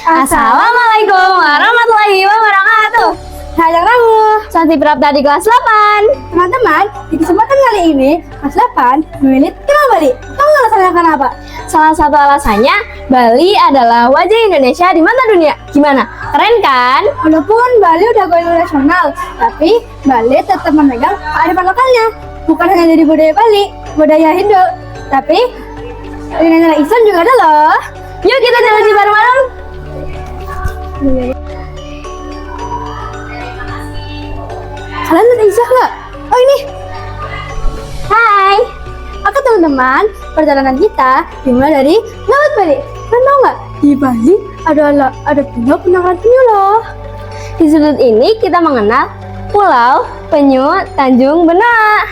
Assalamualaikum warahmatullahi wabarakatuh. Halo kamu, Santi Prapta di kelas 8. teman-teman. Di kesempatan kali ini, kelas 8 memilih tema Bali. Tahu nggak alasannya kenapa? Salah satu alasannya, Bali adalah wajah Indonesia di mata dunia. Gimana? Keren kan? Walaupun Bali udah go internasional, tapi Bali tetap memegang kearifan lokalnya. Bukan hanya jadi budaya Bali, budaya Hindu, tapi nilai Islam juga ada loh. Yuk kita jalan bareng-bareng. Kalian lihat Isya nggak? Oh ini. Hai. Oke teman-teman, perjalanan kita dimulai dari Laut Bali. Kalian tahu nggak? Di Bali ada pulau penangkaran penyu loh. Di sudut ini kita mengenal Pulau Penyu Tanjung Benak.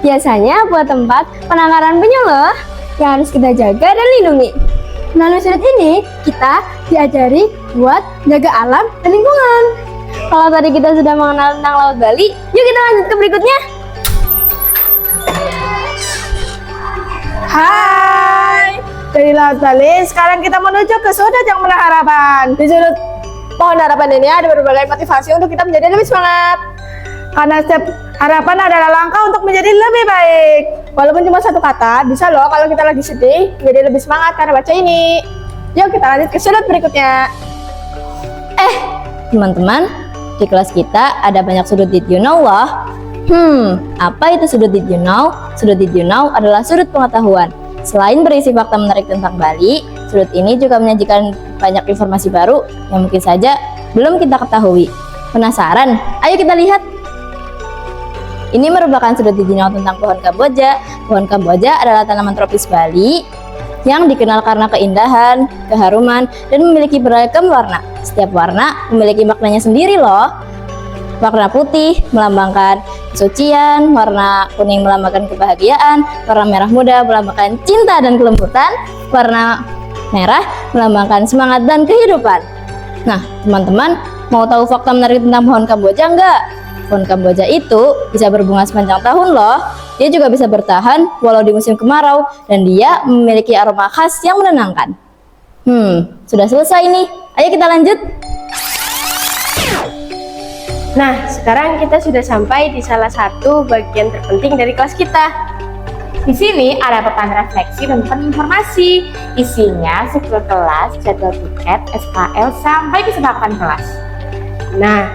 Biasanya buat tempat penangkaran penyu loh, yang harus kita jaga dan lindungi. Melalui sudut ini, kita diajari buat jaga alam dan lingkungan. Kalau tadi kita sudah mengenal tentang Laut Bali, yuk kita lanjut ke berikutnya. Hai, dari Laut Bali, sekarang kita menuju ke sudut yang penuh harapan. Di sudut pohon harapan ini ada berbagai motivasi untuk kita menjadi lebih semangat. Karena setiap harapan adalah langkah untuk menjadi lebih baik. Walaupun cuma satu kata, bisa loh kalau kita lagi sedih, jadi lebih semangat karena baca ini. Yuk kita lanjut ke sudut berikutnya. Teman-teman, di kelas kita ada banyak sudut did you know loh. Apa itu sudut did you know? Sudut did you know adalah sudut pengetahuan. Selain berisi fakta menarik tentang Bali, sudut ini juga menyajikan banyak informasi baru yang mungkin saja belum kita ketahui. Penasaran? Ayo kita lihat. Ini merupakan sudut did you know tentang pohon kamboja. Pohon kamboja adalah tanaman tropis Bali yang dikenal karena keindahan, keharuman, dan memiliki beragam warna. Setiap warna memiliki maknanya sendiri loh. Warna putih melambangkan kesucian, warna kuning melambangkan kebahagiaan, warna merah muda melambangkan cinta dan kelembutan, warna merah melambangkan semangat dan kehidupan. Nah, teman-teman, mau tahu fakta menarik tentang pohon kamboja enggak? Pohon kamboja itu bisa berbunga sepanjang tahun loh. Dia juga bisa bertahan walau di musim kemarau, dan dia memiliki aroma khas yang menenangkan. Sudah selesai nih. Ayo kita lanjut. Nah, sekarang kita sudah sampai di salah satu bagian terpenting dari kelas kita. Di sini ada papan refleksi dan papan informasi. Isinya struktur kelas, jadwal tiket, SKL, sampai kesepakatan kelas. Nah,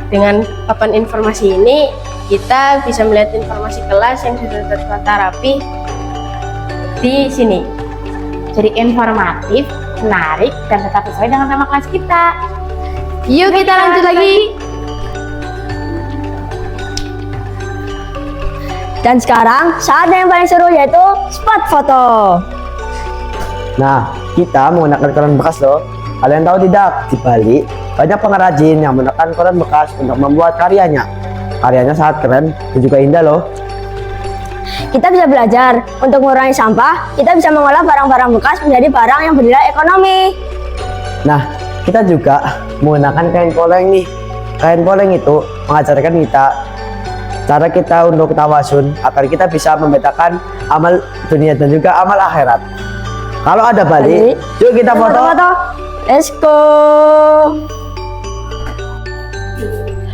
dengan papan informasi ini, kita bisa melihat informasi kelas yang sudah tertata rapi di sini. Jadi informatif, menarik, dan tetap sesuai dengan tema kelas kita. Yuk kita lanjut lagi. Dan sekarang saatnya yang paling seru yaitu spot foto. Nah, kita menggunakan koran bekas loh. Kalian tahu tidak, di Bali banyak pengrajin yang menggunakan koran bekas untuk membuat karyanya. Karyanya sangat keren dan juga indah loh. Kita bisa belajar untuk mengurangi sampah. Kita bisa mengolah barang-barang bekas menjadi barang yang bernilai ekonomi. Nah, kita juga menggunakan kain poleng nih. Kain poleng itu mengajarkan kita cara kita untuk tawasun agar kita bisa membedakan amal dunia dan juga amal akhirat. Kalau ada Bali, yuk kita foto. Let's go.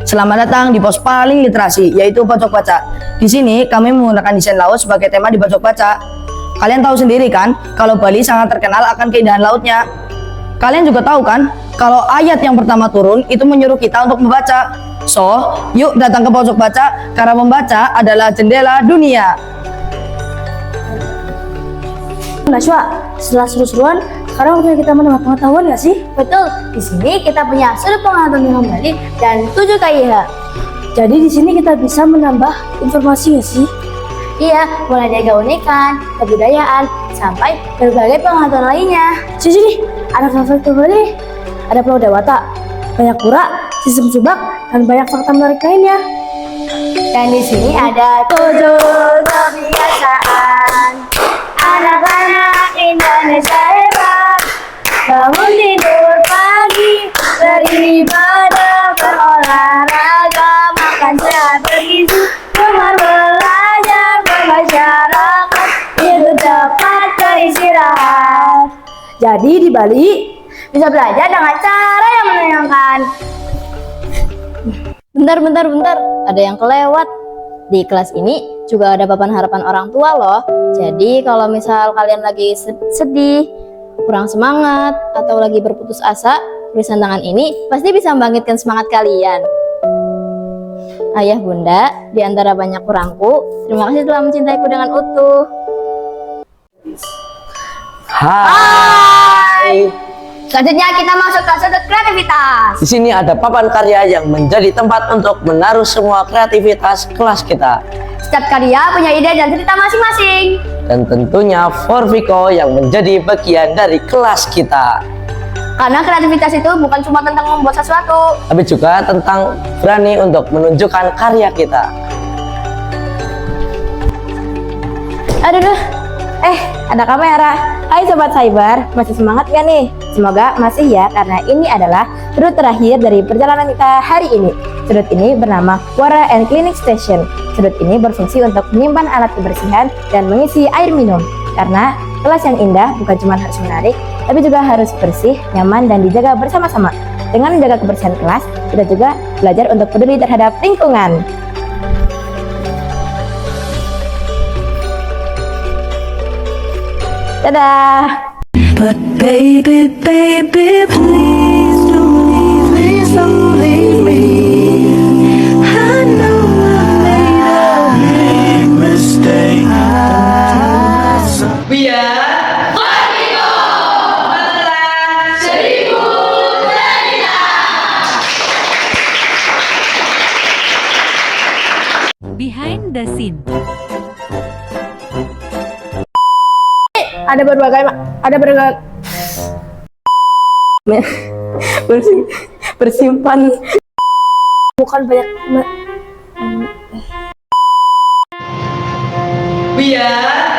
Selamat datang di pos paling literasi, yaitu Pojok Baca. Di sini kami menggunakan desain laut sebagai tema di Pojok Baca. Kalian tahu sendiri kan, kalau Bali sangat terkenal akan keindahan lautnya. Kalian juga tahu kan, kalau ayat yang pertama turun itu menyuruh kita untuk membaca. So, yuk datang ke Pojok Baca, karena membaca adalah jendela dunia. Najwa, setelah seru-seruan, sekarang waktunya kita menambah pengetahuan nggak sih? Betul. Di sini kita punya sudut pengetahuan tentang Bali dan 7 KIH. Jadi di sini kita bisa menambah informasi nggak sih? Iya, mulai dari keunikan, kebudayaan, sampai berbagai pengetahuan lainnya. Sini, ada fakta Bali, ada Pulau Dewata, banyak pura, sistem subak, dan banyak fakta menarik lainnya. Dan di sini ada 7 kebiasaan anak-anak Indonesia hebat. Bangun tidur pagi, beribadah, berolahraga, makan sehat bergizi, gemar belajar, bermasyarakat, hidup cepat beristirahat. Jadi di Bali bisa belajar dengan cara yang menyenangkan. Bentar. Ada yang kelewat. Di kelas ini juga ada papan harapan orang tua loh. Jadi kalau misal kalian lagi sedih, kurang semangat, atau lagi berputus asa, tulisan tangan ini pasti bisa membangkitkan semangat kalian. Ayah bunda, di antara banyak kurangku, terima kasih telah mencintaiku dengan utuh. Hai. Selanjutnya kita masuk ke sudut kreativitas. Di sini ada papan karya yang menjadi tempat untuk menaruh semua kreativitas kelas kita. Setiap karya punya ide dan cerita masing-masing. Dan tentunya Forviko yang menjadi bagian dari kelas kita. Karena kreativitas itu bukan cuma tentang membuat sesuatu. Tapi juga tentang berani untuk menunjukkan karya kita. Aduh, ada kamera. Hai Sobat Cyber, masih semangat gak nih? Semoga masih ya, karena ini adalah sudut terakhir dari perjalanan kita hari ini. Sudut ini bernama Water and Cleaning Station. Sudut ini berfungsi untuk menyimpan alat kebersihan dan mengisi air minum. Karena kelas yang indah bukan cuma harus menarik, tapi juga harus bersih, nyaman, dan dijaga bersama-sama. Dengan menjaga kebersihan kelas, kita juga belajar untuk peduli terhadap lingkungan. Dadah! But baby, please don't leave me. I know I made a big mistake. Behind the scene. Ada berbagai bersimpan bukan banyak Biar